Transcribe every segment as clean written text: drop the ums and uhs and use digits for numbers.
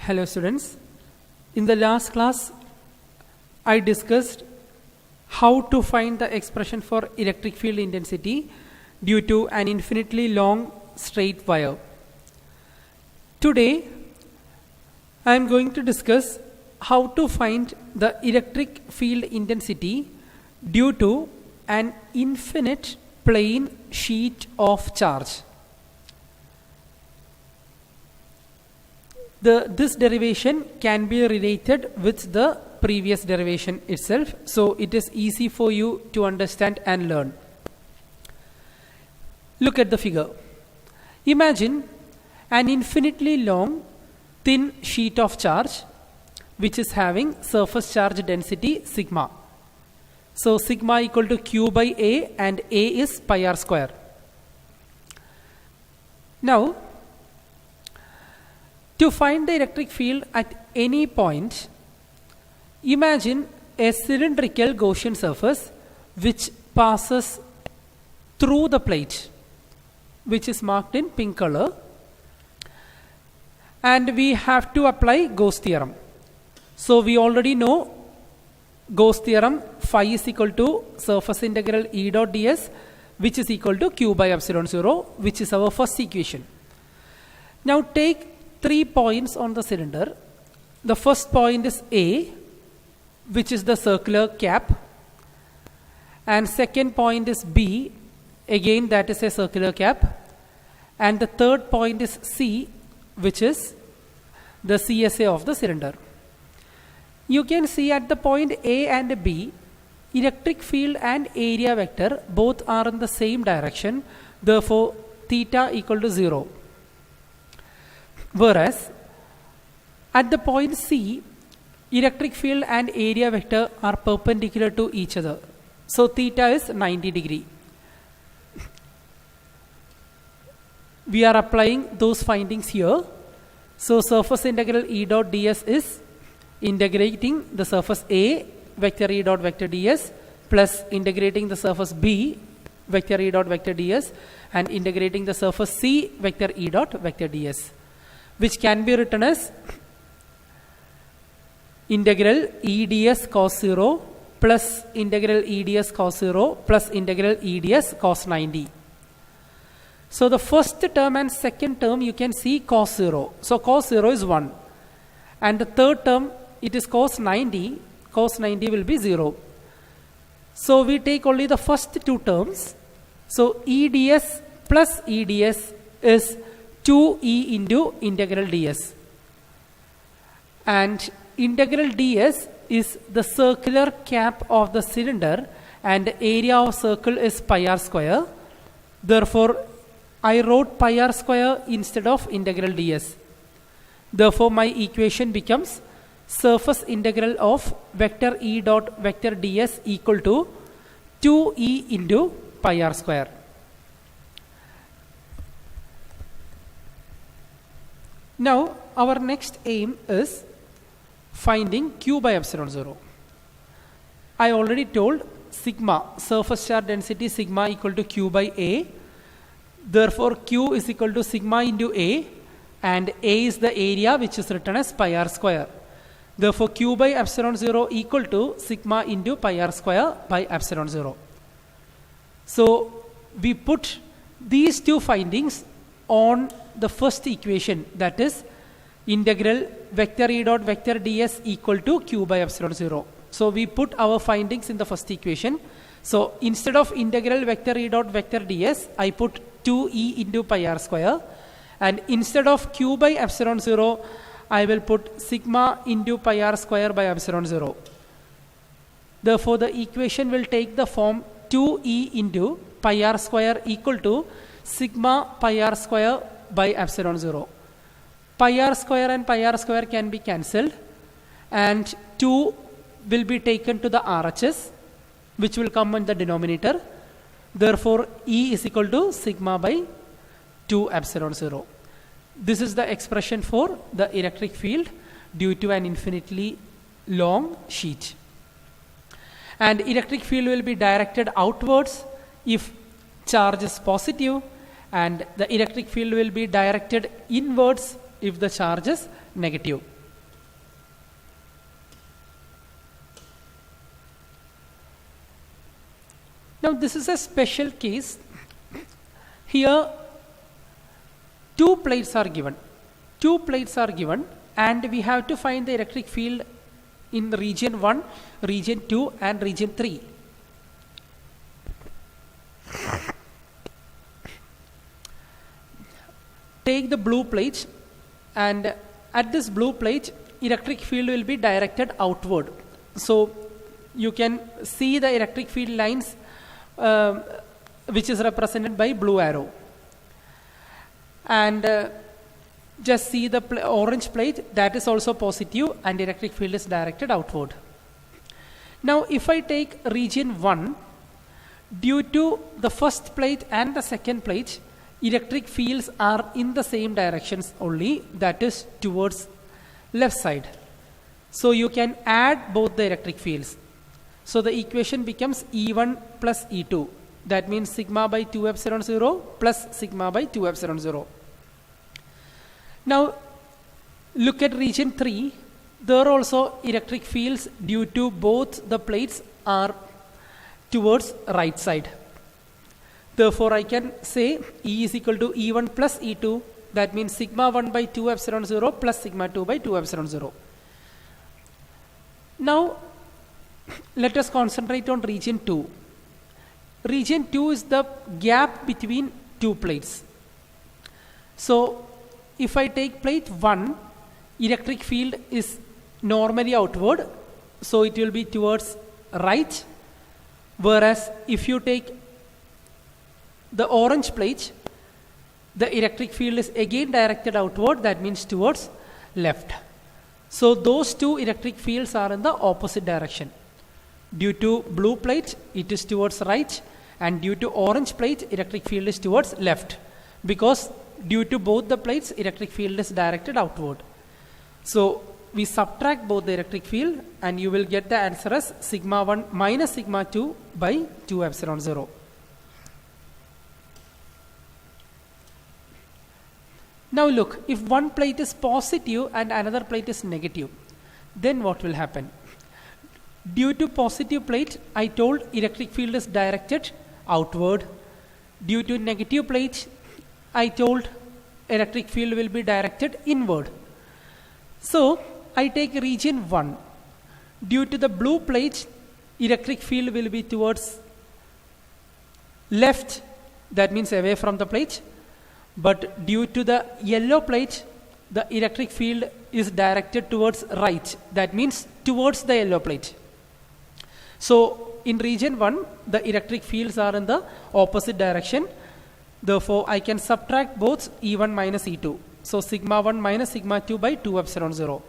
Hello students. In the last class, I discussed how to find the expression for electric field intensity due to an infinitely long straight wire. Today, I am going to discuss how to find the electric field intensity due to an infinite plane sheet of charge. This derivation can be related with the previous derivation itself, so it is easy for you to understand and learn. Look at the figure. Imagine an infinitely long thin sheet of charge which is having surface charge density sigma. So sigma equal to Q by A, and A is pi r square. Now, to find the electric field at any point, imagine a cylindrical Gaussian surface which passes through the plate, which is marked in pink color, and we have to apply Gauss theorem. So we already know Gauss theorem, phi is equal to surface integral E dot ds, which is equal to Q by epsilon 0, which is our first equation. Now take 3 points on the cylinder. The first point is A, which is the circular cap, and second point is B, again that is a circular cap, and the third point is C, which is the CSA of the cylinder. You can see at the point A and B, electric field and area vector both are in the same direction, therefore theta equal to 0. Whereas at the point C, electric field and area vector are perpendicular to each other. So theta is 90 degree. We are applying those findings here. So surface integral E dot ds is integrating the surface A vector E dot vector ds plus integrating the surface B vector E dot vector ds and integrating the surface C vector E dot vector ds, which can be written as integral E ds cos 0 plus integral E ds cos 0 plus integral E ds cos 90. So the first term and second term you can see cos 0. So cos 0 is 1. And the third term, it is cos 90. Cos 90 will be 0. So we take only the first two terms. So E ds plus E ds is 2e into integral ds, and integral ds is the circular cap of the cylinder and the area of circle is pi r square. Therefore I wrote pi r square instead of integral ds. Therefore my equation becomes surface integral of vector E dot vector ds equal to 2e into pi r square. Now our next aim is finding Q by epsilon 0. I already told sigma, surface charge density sigma equal to Q by A. Therefore Q is equal to sigma into A, and A is the area which is written as pi r square. Therefore Q by epsilon 0 equal to sigma into pi r square by epsilon 0. So we put these two findings on the first equation, that is integral vector E dot vector ds equal to Q by epsilon 0. So we put our findings in the first equation. So instead of integral vector E dot vector ds, I put 2e into pi r square, and instead of Q by epsilon 0, I will put sigma into pi r square by epsilon 0. Therefore the equation will take the form 2e into pi r square equal to sigma pi r square by epsilon 0. Pi r square and pi r square can be cancelled, and 2 will be taken to the RHS, which will come in the denominator. Therefore E is equal to sigma by 2 epsilon 0. This is the expression for the electric field due to an infinitely long sheet. And electric field will be directed outwards if charge is positive, and the electric field will be directed inwards if the charge is negative. Now this is a special case. Here two plates are given. Two plates are given and we have to find the electric field in region 1, region 2 and region 3. Take the blue plate, and at this blue plate electric field will be directed outward. So you can see the electric field lines which is represented by blue arrow. And just see the orange plate, that is also positive and electric field is directed outward. Now if I take region 1, due to the first plate and the second plate, electric fields are in the same directions only, that is towards left side. So you can add both the electric fields. So the equation becomes E1 plus E2. That means sigma by 2 epsilon 0 plus sigma by 2 epsilon 0. Now look at region 3. There also electric fields due to both the plates are towards right side. Therefore I can say E is equal to E1 plus E2. That means sigma 1 by 2 epsilon 0 plus sigma 2 by 2 epsilon 0. Now let us concentrate on region 2. Region 2 is the gap between two plates. So if I take plate 1, electric field is normally outward, so it will be towards right. Whereas if you take the orange plate, the electric field is again directed outward, that means towards left. So those two electric fields are in the opposite direction. Due to blue plate, it is towards right, and due to orange plate, electric field is towards left, because due to both the plates, electric field is directed outward. So we subtract both the electric field and you will get the answer as sigma 1 minus sigma 2 by 2 epsilon 0. Now look, if one plate is positive and another plate is negative, then what will happen? Due to positive plate, I told electric field is directed outward. Due to negative plate, I told electric field will be directed inward. So I take region 1. Due to the blue plate, electric field will be towards left, that means away from the plate. But due to the yellow plate, the electric field is directed towards right, that means towards the yellow plate. So in region 1, the electric fields are in the opposite direction. Therefore I can subtract both E1 minus E2. So sigma 1 minus sigma 2 by 2 epsilon 0.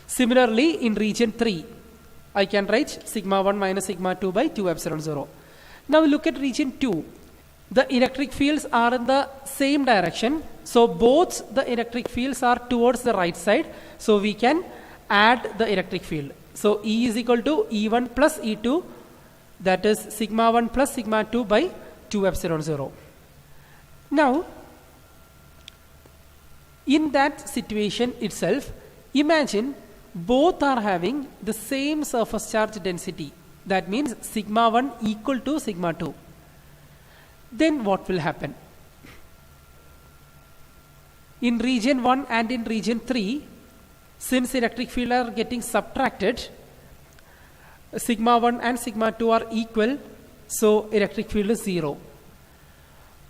Similarly in region 3, I can write sigma 1 minus sigma 2 by 2 epsilon 0. Now look at region 2. The electric fields are in the same direction. So both the electric fields are towards the right side. So we can add the electric field. So E is equal to E1 plus E2, that is sigma 1 plus sigma 2 by 2 epsilon 0. Now in that situation itself, imagine both are having the same surface charge density. That means sigma 1 equal to sigma 2. Then what will happen? In region 1 and in region 3, since electric field are getting subtracted, sigma 1 and sigma 2 are equal, so electric field is 0.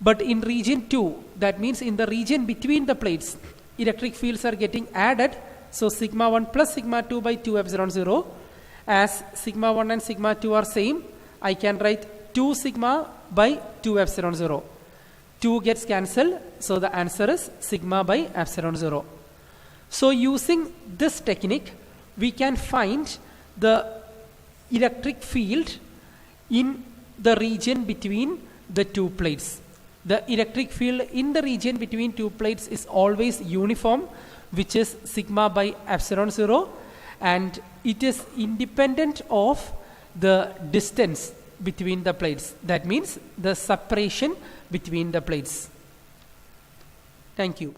But in region 2, that means in the region between the plates, electric fields are getting added, so sigma 1 plus sigma 2 by 2 epsilon 0. As sigma 1 and sigma 2 are same, I can write 2 sigma by 2 epsilon 0. 2 gets cancelled, so the answer is sigma by epsilon 0. So using this technique, we can find the electric field in the region between the two plates. The electric field in the region between two plates is always uniform, which is sigma by epsilon 0, and it is independent of the distance between the plates. That means the separation between the plates. Thank you.